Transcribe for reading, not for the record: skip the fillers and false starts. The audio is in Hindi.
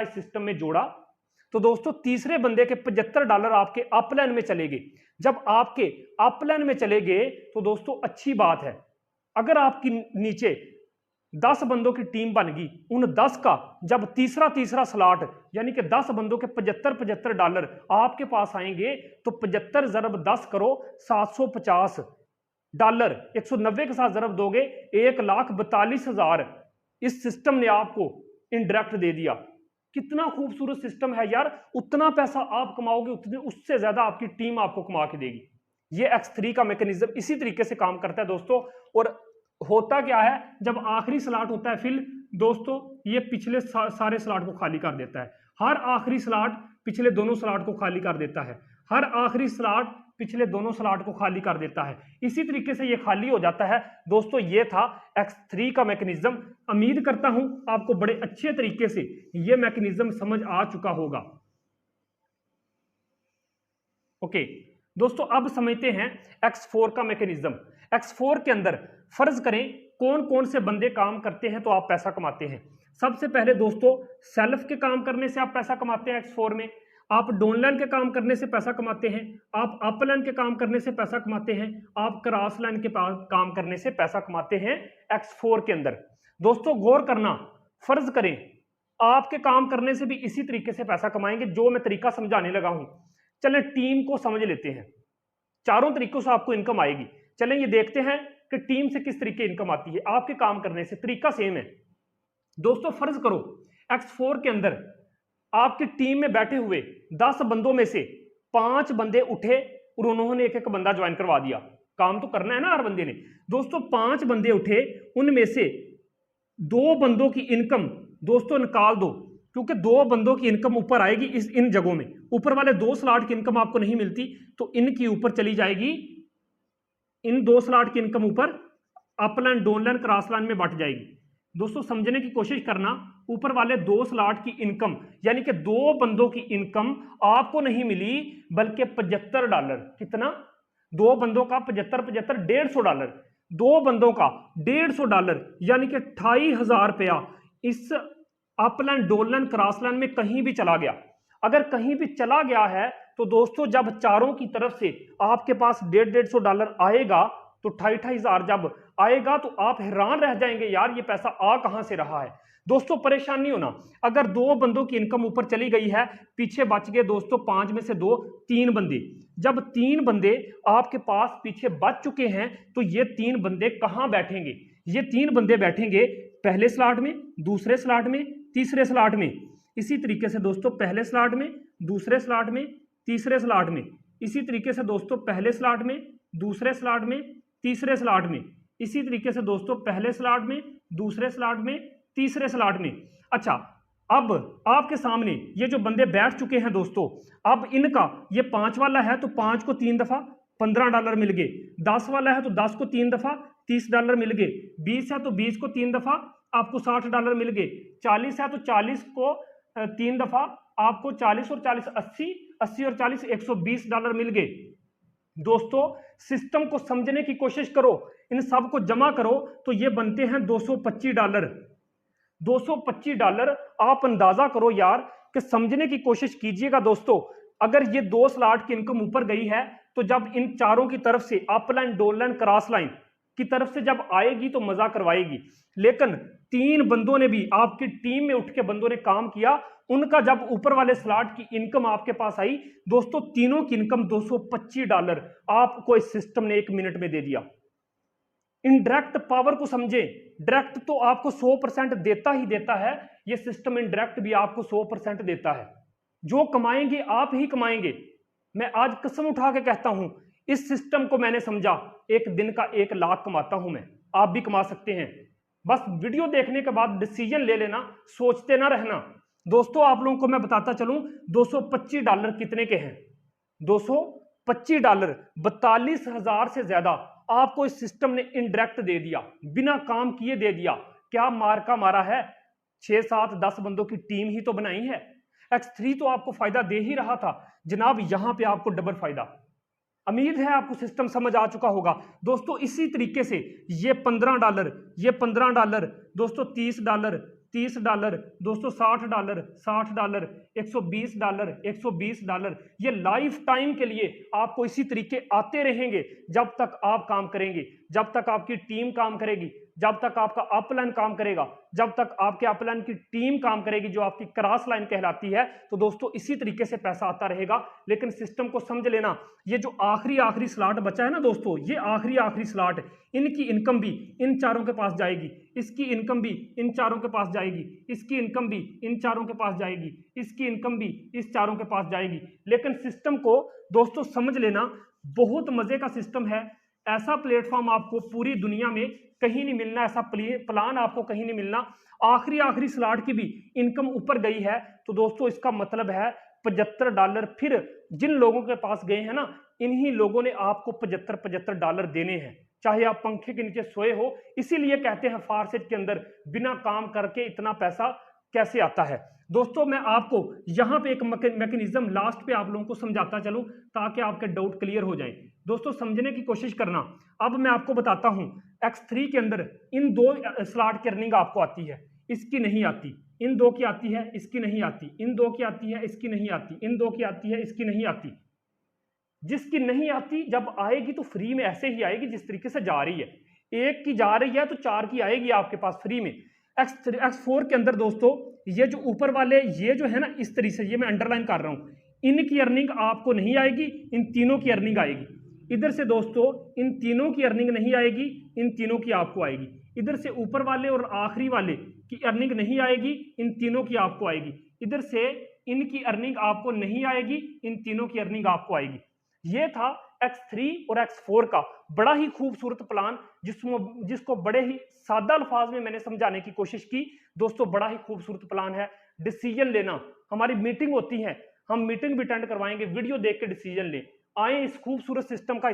इस सिस्टम में जोड़ा तो दोस्तों तीसरे बंदे के $75 आपके अपलाइन में चले गए। जब आपके अपलाइन में चले गए तो दोस्तों अच्छी बात है। अगर आपकी नीचे 10 बंदों की टीम बन गई, उन 10 का जब तीसरा स्लॉट यानी कि 10 बंदों के $75 आपके पास आएंगे तो 75 × 10 करो $750, 190 के साथ जरब दोगे 1,42,000 इस सिस्टम ने आपको इनडायरेक्ट दे दिया। कितना खूबसूरत सिस्टम है यार। उतना पैसा आप कमाओगे उतने उससे ज्यादा आपकी टीम आपको कमा के देगी। ये X3 का मैकेनिज्म इसी तरीके से काम करता है दोस्तों। और होता क्या है, जब आखिरी स्लॉट होता है फिर दोस्तों ये पिछले सारे स्लॉट को खाली कर देता है। हर आखिरी स्लॉट पिछले दोनों स्लॉट को खाली कर देता है। हर आखिरी स्लॉट पिछले दोनों स्लॉट को खाली कर देता है। इसी तरीके से ये खाली हो जाता है दोस्तों। ये था X3 का मैकेनिज्म। उम्मीद करता हूं आपको बड़े अच्छे तरीके से ये मैकेनिज्म समझ आ चुका होगा। ओके दोस्तों, अब समझते हैं X4 का मैकेनिज्म। X4 के अंदर फर्ज करें कौन कौन से बंदे काम करते हैं तो आप पैसा कमाते हैं। सबसे पहले दोस्तों सेल्फ के काम करने से आप पैसा कमाते हैं X4 में। आप डाउनलाइन के काम करने से पैसा कमाते हैं। आप अपलाइन के काम करने से पैसा कमाते हैं। आप क्रॉस लाइन के काम करने से पैसा कमाते हैं X4 के अंदर। दोस्तों गौर करना, फर्ज करें आपके काम करने से भी इसी तरीके से पैसा कमाएंगे जो मैं तरीका समझाने लगा हूं। चलें टीम को समझ लेते हैं। चारों तरीकों से आपको इनकम आएगी। चलें ये देखते हैं कि टीम से किस तरीके इनकम आती है। आपके काम करने से तरीका सेम है दोस्तों। फर्ज करो X4 के अंदर आपकी टीम में बैठे हुए 10 बंदों में से 5 बंदे उठे और उन्होंने एक एक बंदा ज्वाइन करवा दिया। काम तो करना है ना हर बंदे ने। दोस्तों 5 बंदे उठे, उनमें से 2 बंदों की इनकम दोस्तों निकाल दो, क्योंकि 2 बंदों की इनकम ऊपर आएगी इन जगहों में। ऊपर वाले 2 स्लॉट की इनकम आपको नहीं मिलती तो इनकी ऊपर चली जाएगी। इन 2 स्लॉट की इनकम ऊपर अपलाइन डाउनलाइन क्रॉस लाइन में बट जाएगी। दोस्तों समझने की कोशिश करना, ऊपर वाले 2 स्लॉट की इनकम यानी कि 2 बंदों की इनकम आपको नहीं मिली बल्कि $75। कितना? 2 बंदों का 75 $150। 2 बंदों का $150 यानी कि 28,000 रुपया इस अपलाइन डाउनलाइन क्रॉस लाइन में कहीं भी चला गया। अगर कहीं भी चला गया है तो दोस्तों जब चारों की तरफ से आपके पास $150 आएगा तो 28,000 जब आएगा तो आप हैरान रह जाएंगे, यार ये पैसा आ कहां से रहा है। दोस्तों परेशान नहीं होना। अगर 2 बंदों की इनकम ऊपर चली गई है, पीछे बच गए दोस्तों 5 में से 2, 3 बंदे। जब 3 बंदे आपके पास पीछे बच चुके हैं तो ये 3 बंदे कहां बैठेंगे? ये 3 बंदे बैठेंगे पहले स्लॉट में, दूसरे स्लॉट में, तीसरे स्लॉट में। इसी तरीके से दोस्तों पहले स्लॉट में, दूसरे स्लॉट में, तीसरे स्लॉट में। इसी तरीके से दोस्तों पहले स्लॉट में, दूसरे स्लॉट में, तीसरे स्लॉट में। इसी तरीके से दोस्तों पहले स्लॉट में, दूसरे स्लॉट में, तीसरे स्लॉट में। अच्छा, अब आपके सामने ये जो बंदे बैठ चुके हैं दोस्तों, अब इनका ये 5 वाला है तो 5 को 3 दफा $15 मिल गए। 10 वाला है तो 10 को 3 दफा $30 मिल गए। 20 है तो 20 को 3 दफा आपको $60 मिल गए। 40 है तो 40 को 3 दफा आपको 40 और 40 80, 80 और 40 $120 मिल गए। दोस्तों सिस्टम को समझने की कोशिश करो, इन सब को जमा करो तो ये बनते हैं $225। $225 आप अंदाजा करो यार कि समझने की कोशिश कीजिएगा दोस्तों। अगर ये 2 स्लॉट की इनकम ऊपर गई है तो जब इन चारों की तरफ से अपलाइन डाउनलाइन क्रॉस लाइन की तरफ से जब आएगी तो मजा करवाएगी। लेकिन 3 बंदों ने भी आपकी टीम में उठ के बंदों ने काम किया, उनका जब ऊपर वाले स्लॉट की इनकम आपके पास आई दोस्तों, तीनों की इनकम $225 आपको इस सिस्टम ने 1 मिनट में दे दिया। इनडायरेक्ट पावर को समझे, डायरेक्ट तो आपको 100% देता ही देता है, यह सिस्टम इनडायरेक्ट भी आपको 100% देता है। जो कमाएंगे आप ही कमाएंगे। मैं आज कसम उठा के कहता हूं, इस सिस्टम को मैंने समझा, एक दिन का 1 लाख कमाता हूं मैं, आप भी कमा सकते हैं। बस वीडियो देखने के बाद डिसीजन ले लेना, सोचते ना रहना। दोस्तों आप लोगों को मैं बताता चलूं $225 कितने के हैं। $225 42,000 से ज्यादा आपको इस सिस्टम ने इनडायरेक्ट दे दिया, बिना काम किए दे दिया। क्या मार का मारा है, 6, 7, 10 बंदों की टीम ही तो बनाई है। X3 तो आपको फायदा दे ही रहा था जनाब, यहां पे आपको डबल फायदा। उम्मीद है आपको सिस्टम समझ आ चुका होगा दोस्तों। इसी तरीके से ये $15, ये $15 दोस्तों, $30, $30 दोस्तों, $60 $60, $120 $120। ये लाइफ टाइम के लिए आपको इसी तरीके आते रहेंगे जब तक आप काम करेंगे, जब तक आपकी टीम काम करेगी, जब तक आपका अपलाइन काम करेगा, जब तक आपके अपलाइन की टीम काम करेगी जो आपकी क्रॉस लाइन कहलाती है। तो दोस्तों इसी तरीके से पैसा आता रहेगा। लेकिन सिस्टम को समझ लेना, ये जो आखिरी स्लॉट बचा है ना दोस्तों, ये आखिरी स्लॉट, इनकी इनकम भी इन चारों के पास जाएगी, इसकी इनकम भी इन चारों के पास जाएगी, इसकी इनकम भी इन चारों के पास जाएगी, इसकी इनकम भी इस चारों के पास जाएगी। लेकिन सिस्टम को दोस्तों समझ लेना, बहुत मजे का सिस्टम है। ऐसा प्लेटफॉर्म आपको पूरी दुनिया में कहीं नहीं मिलना, ऐसा प्लान आपको कहीं नहीं मिलना। आखिरी स्लॉट की भी इनकम ऊपर गई है तो दोस्तों इसका मतलब है $75। फिर जिन लोगों के पास गए हैं ना, इन्हीं लोगों ने आपको $75 देने हैं, चाहे आप पंखे के नीचे सोए हो। इसीलिए कहते हैं फारसेज के अंदर बिना काम करके इतना पैसा कैसे आता है। दोस्तों मैं आपको यहां पे एक मैकेनिज्म लास्ट पे आप लोगों को समझाता चलूं ताकि आपके डाउट क्लियर हो जाएं। दोस्तों समझने की कोशिश करना। अब मैं आपको बताता हूं X3 के अंदर इन 2 स्लॉट की अर्निंग आपको आती है, इसकी नहीं आती। इन 2 की आती है, इसकी नहीं आती। इन 2 की आती है, इसकी नहीं आती। इन 2 की आती है, इसकी नहीं आती। जिसकी नहीं आती जब आएगी तो फ्री में ऐसे ही आएगी जिस तरीके से जा रही है। एक की जा रही है तो 4 की आएगी आपके पास फ्री में। X4 के अंदर दोस्तों ये जो ऊपर वाले ये जो है ना, इस तरीके से, ये मैं अंडरलाइन कर रहा हूं, इनकी अर्निंग आपको नहीं आएगी, इन तीनों की अर्निंग आएगी। इधर से दोस्तों इन तीनों की अर्निंग नहीं आएगी, इन तीनों की आपको आएगी। इधर से ऊपर वाले और आखिरी वाले की अर्निंग नहीं आएगी, इन तीनों की आपको आएगी। इधर से इनकी अर्निंग आपको नहीं आएगी, इन तीनों की अर्निंग आपको आएगी। ये था X3 और X4 का बड़ा ही खूबसूरत प्लान, जिसको बड़े ही सादा अल्फाज में मैंने समझाने की कोशिश की। दोस्तों बड़ा ही खूबसूरत प्लान है। डिसीजन लेना, हमारी मीटिंग होती है, हम मीटिंग भी अटेंड करवाएंगे, वीडियो देख के डिसीजन लें। आए इस खूबसूरत सिस्टम का